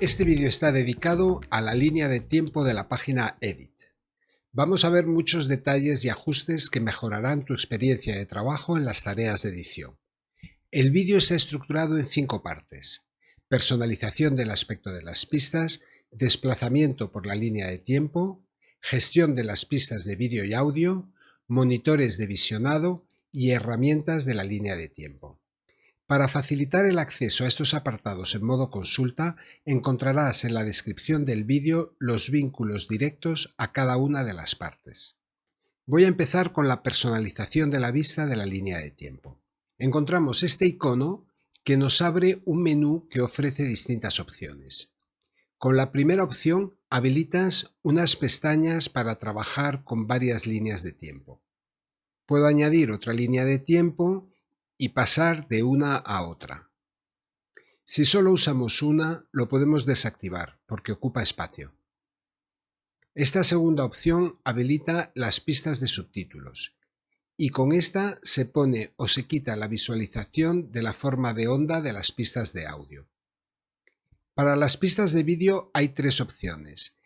Este vídeo está dedicado a la línea de tiempo de la página Edit. Vamos a ver muchos detalles y ajustes que mejorarán tu experiencia de trabajo en las tareas de edición. El vídeo está estructurado en 5 partes: personalización del aspecto de las pistas, desplazamiento por la línea de tiempo, gestión de las pistas de vídeo y audio, monitores de visionado y herramientas de la línea de tiempo. Para facilitar el acceso a estos apartados en modo consulta, encontrarás en la descripción del vídeo los vínculos directos a cada una de las partes. Voy a empezar con la personalización de la vista de la línea de tiempo. Encontramos este icono que nos abre un menú que ofrece distintas opciones. Con la primera opción habilitas unas pestañas para trabajar con varias líneas de tiempo. Puedo añadir otra línea de tiempo y pasar de una a otra. Si solo usamos una, lo podemos desactivar porque ocupa espacio. Esta segunda opción habilita las pistas de subtítulos y con esta se pone o se quita la visualización de la forma de onda de las pistas de audio. Para las pistas de vídeo hay 3 opciones.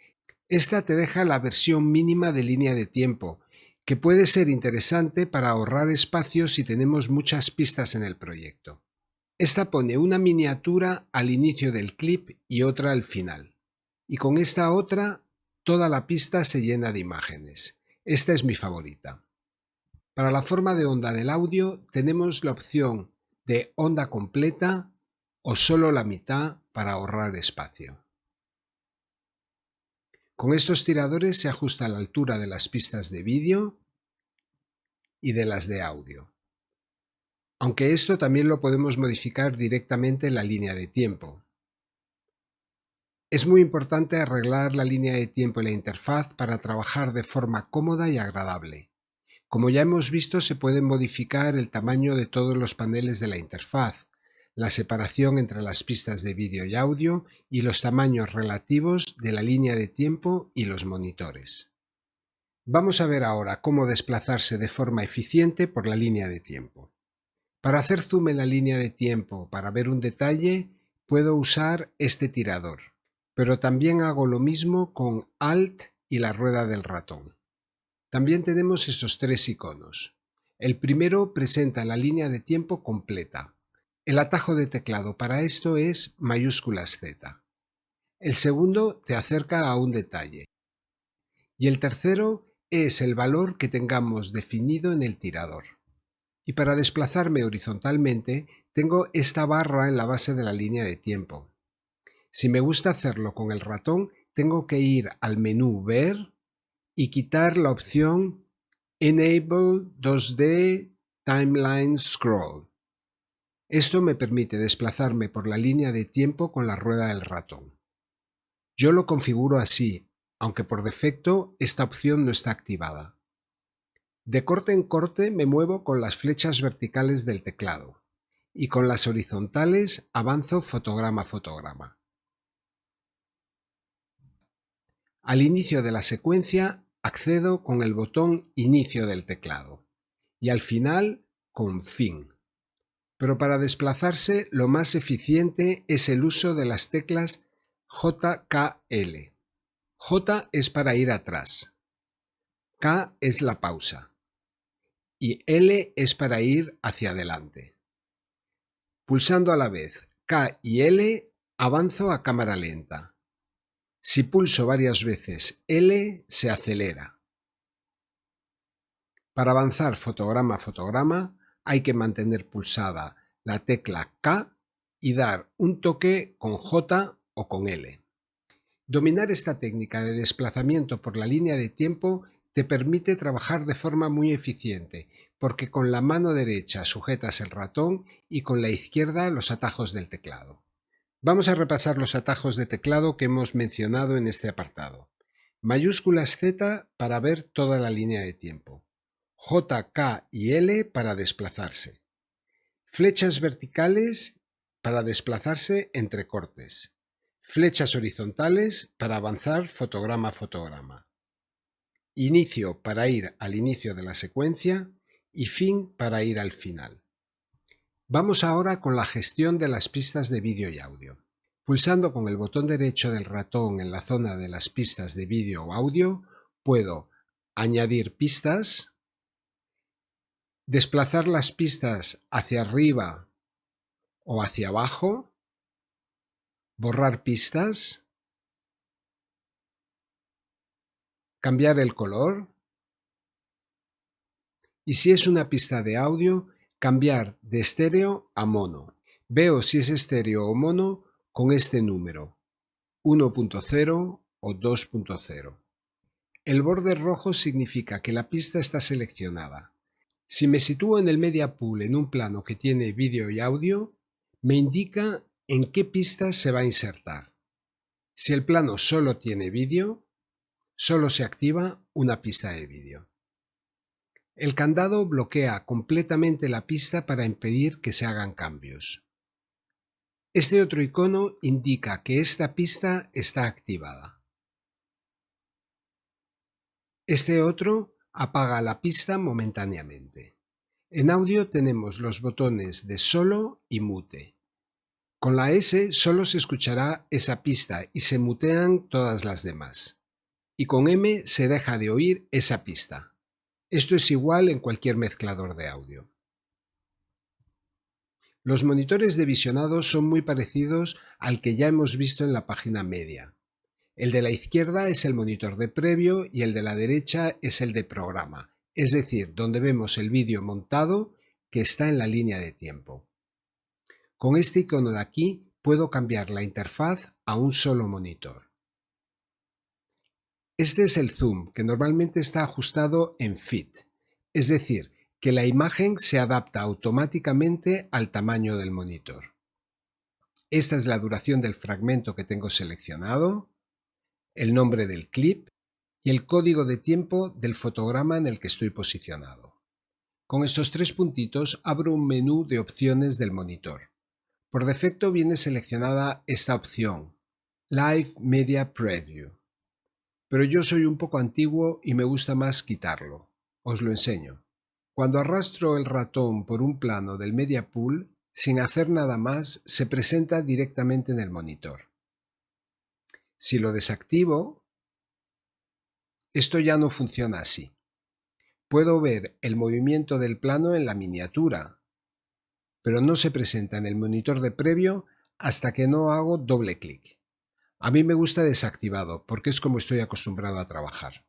Esta te deja la versión mínima de línea de tiempo, que puede ser interesante para ahorrar espacio si tenemos muchas pistas en el proyecto. Esta pone una miniatura al inicio del clip y otra al final. Y con esta otra, toda la pista se llena de imágenes. Esta es mi favorita. Para la forma de onda del audio tenemos la opción de onda completa o solo la mitad para ahorrar espacio. Con estos tiradores se ajusta la altura de las pistas de vídeo y de las de audio. Aunque esto también lo podemos modificar directamente en la línea de tiempo. Es muy importante arreglar la línea de tiempo y la interfaz para trabajar de forma cómoda y agradable. Como ya hemos visto, se puede modificar el tamaño de todos los paneles de la interfaz, la separación entre las pistas de vídeo y audio y los tamaños relativos de la línea de tiempo y los monitores. Vamos a ver ahora cómo desplazarse de forma eficiente por la línea de tiempo. Para hacer zoom en la línea de tiempo para ver un detalle, puedo usar este tirador, pero también hago lo mismo con Alt y la rueda del ratón. También tenemos estos 3 iconos. El primero presenta la línea de tiempo completa. El atajo de teclado para esto es mayúsculas Z. El segundo te acerca a un detalle. Y el tercero es el valor que tengamos definido en el tirador. Y para desplazarme horizontalmente, tengo esta barra en la base de la línea de tiempo. Si me gusta hacerlo con el ratón, tengo que ir al menú Ver y quitar la opción Enable 2D Timeline Scroll. Esto me permite desplazarme por la línea de tiempo con la rueda del ratón. Yo lo configuro así, aunque por defecto esta opción no está activada. De corte en corte me muevo con las flechas verticales del teclado y con las horizontales avanzo fotograma a fotograma. Al inicio de la secuencia accedo con el botón Inicio del teclado y al final con Fin. Pero para desplazarse lo más eficiente es el uso de las teclas JKL. J es para ir atrás, K es la pausa y L es para ir hacia adelante. Pulsando a la vez K y L avanzo a cámara lenta. Si pulso varias veces L se acelera. Para avanzar fotograma a fotograma hay que mantener pulsada la tecla K y dar un toque con J o con L. Dominar esta técnica de desplazamiento por la línea de tiempo te permite trabajar de forma muy eficiente, porque con la mano derecha sujetas el ratón y con la izquierda los atajos del teclado. Vamos a repasar los atajos de teclado que hemos mencionado en este apartado. Mayúsculas Z para ver toda la línea de tiempo. J, K y L para desplazarse. Flechas verticales para desplazarse entre cortes. Flechas horizontales para avanzar fotograma a fotograma. Inicio para ir al inicio de la secuencia y fin para ir al final. Vamos ahora con la gestión de las pistas de vídeo y audio. Pulsando con el botón derecho del ratón en la zona de las pistas de vídeo o audio, puedo añadir pistas, desplazar las pistas hacia arriba o hacia abajo, borrar pistas, cambiar el color y si es una pista de audio, cambiar de estéreo a mono. Veo si es estéreo o mono con este número, 1.0 o 2.0. El borde rojo significa que la pista está seleccionada. Si me sitúo en el Media Pool en un plano que tiene vídeo y audio, me indica en qué pista se va a insertar. Si el plano solo tiene vídeo, solo se activa una pista de vídeo. El candado bloquea completamente la pista para impedir que se hagan cambios. Este otro icono indica que esta pista está activada. Este otro apaga la pista momentáneamente. En audio tenemos los botones de solo y mute. Con la S solo se escuchará esa pista y se mutean todas las demás. Y con M se deja de oír esa pista. Esto es igual en cualquier mezclador de audio. Los monitores de visionado son muy parecidos al que ya hemos visto en la página media. El de la izquierda es el monitor de previo y el de la derecha es el de programa, es decir, donde vemos el vídeo montado que está en la línea de tiempo. Con este icono de aquí puedo cambiar la interfaz a un solo monitor. Este es el zoom, que normalmente está ajustado en fit, es decir, que la imagen se adapta automáticamente al tamaño del monitor. Esta es la duración del fragmento que tengo seleccionado, el nombre del clip y el código de tiempo del fotograma en el que estoy posicionado. Con estos tres puntitos abro un menú de opciones del monitor. Por defecto viene seleccionada esta opción, Live Media Preview. Pero yo soy un poco antiguo y me gusta más quitarlo. Os lo enseño. Cuando arrastro el ratón por un plano del Media Pool, sin hacer nada más, se presenta directamente en el monitor. Si lo desactivo, esto ya no funciona así. Puedo ver el movimiento del plano en la miniatura, pero no se presenta en el monitor de previo hasta que no hago doble clic. A mí me gusta desactivado porque es como estoy acostumbrado a trabajar.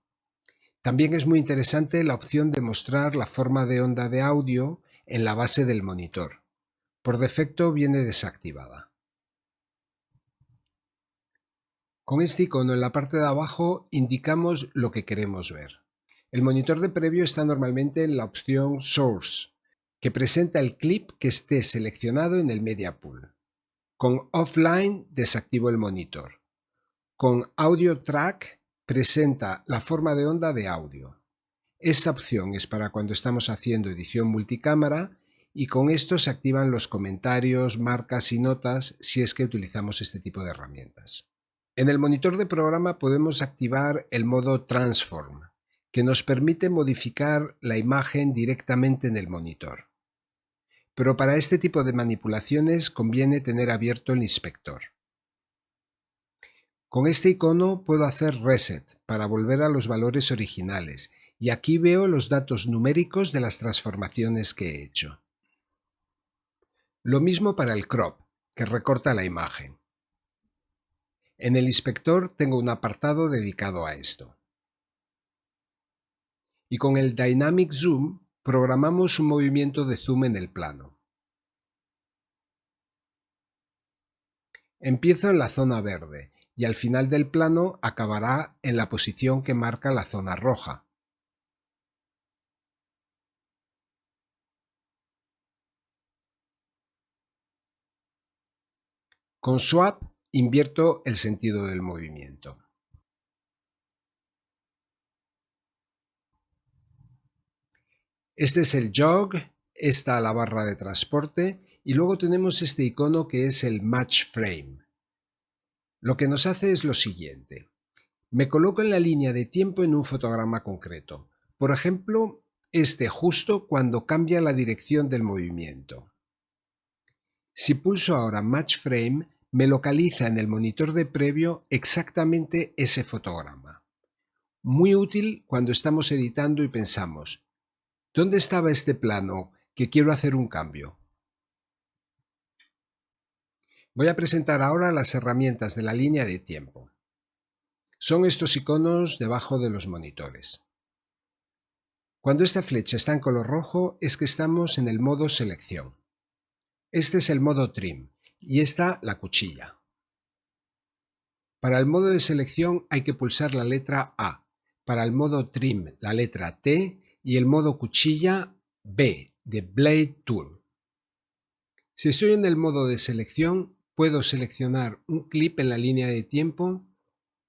También es muy interesante la opción de mostrar la forma de onda de audio en la base del monitor. Por defecto viene desactivada. Con este icono en la parte de abajo indicamos lo que queremos ver. El monitor de previo está normalmente en la opción Source, que presenta el clip que esté seleccionado en el Media Pool. Con Offline desactivo el monitor. Con Audio Track presenta la forma de onda de audio. Esta opción es para cuando estamos haciendo edición multicámara y con esto se activan los comentarios, marcas y notas si es que utilizamos este tipo de herramientas. En el monitor de programa podemos activar el modo Transform, que nos permite modificar la imagen directamente en el monitor. Pero para este tipo de manipulaciones conviene tener abierto el inspector. Con este icono puedo hacer Reset para volver a los valores originales y aquí veo los datos numéricos de las transformaciones que he hecho. Lo mismo para el Crop, que recorta la imagen. En el inspector tengo un apartado dedicado a esto. Y con el Dynamic Zoom programamos un movimiento de zoom en el plano. Empiezo en la zona verde y al final del plano acabará en la posición que marca la zona roja. Con Swap invierto el sentido del movimiento. Este es el jog, esta la barra de transporte y luego tenemos este icono que es el Match Frame. Lo que nos hace es lo siguiente. Me coloco en la línea de tiempo en un fotograma concreto. Por ejemplo, este justo cuando cambia la dirección del movimiento. Si pulso ahora Match Frame, me localiza en el monitor de previo exactamente ese fotograma. Muy útil cuando estamos editando y pensamos, ¿dónde estaba este plano que quiero hacer un cambio? Voy a presentar ahora las herramientas de la línea de tiempo. Son estos iconos debajo de los monitores. Cuando esta flecha está en color rojo es que estamos en el modo selección. Este es el modo trim y esta la cuchilla. Para el modo de selección hay que pulsar la letra A, para el modo trim la letra T y el modo cuchilla B de Blade Tool. Si estoy en el modo de selección, puedo seleccionar un clip en la línea de tiempo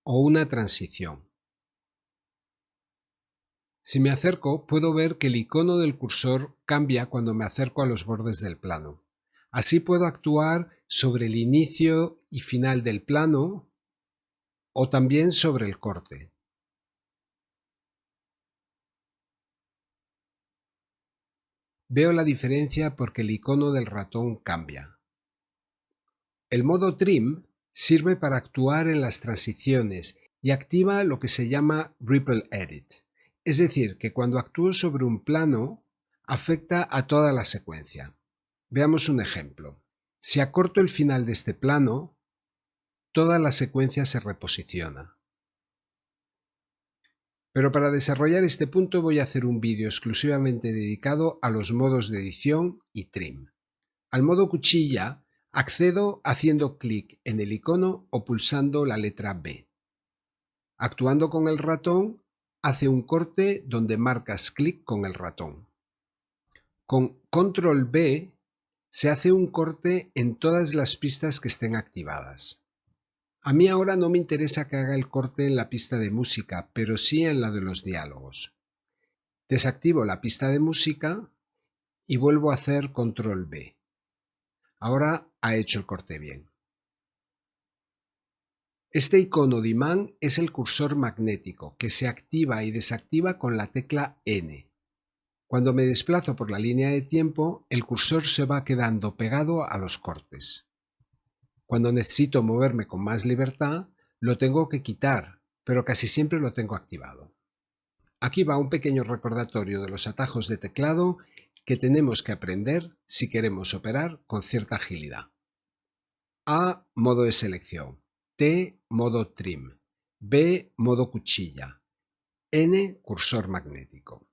o una transición. Si me acerco, puedo ver que el icono del cursor cambia cuando me acerco a los bordes del plano. Así puedo actuar sobre el inicio y final del plano o también sobre el corte. Veo la diferencia porque el icono del ratón cambia. El modo Trim sirve para actuar en las transiciones y activa lo que se llama Ripple Edit, es decir, que cuando actúo sobre un plano, afecta a toda la secuencia. Veamos un ejemplo. Si acorto el final de este plano, toda la secuencia se reposiciona. Pero para desarrollar este punto voy a hacer un vídeo exclusivamente dedicado a los modos de edición y trim. Al modo cuchilla accedo haciendo clic en el icono o pulsando la letra B. Actuando con el ratón, hace un corte donde marcas clic con el ratón. Con control B se hace un corte en todas las pistas que estén activadas. A mí ahora no me interesa que haga el corte en la pista de música, pero sí en la de los diálogos. Desactivo la pista de música y vuelvo a hacer control B. Ahora ha hecho el corte bien. Este icono de imán es el cursor magnético que se activa y desactiva con la tecla N. Cuando me desplazo por la línea de tiempo, el cursor se va quedando pegado a los cortes. Cuando necesito moverme con más libertad, lo tengo que quitar, pero casi siempre lo tengo activado. Aquí va un pequeño recordatorio de los atajos de teclado que tenemos que aprender si queremos operar con cierta agilidad. A. Modo de selección. T. Modo trim. B. Modo cuchilla. N. Cursor magnético.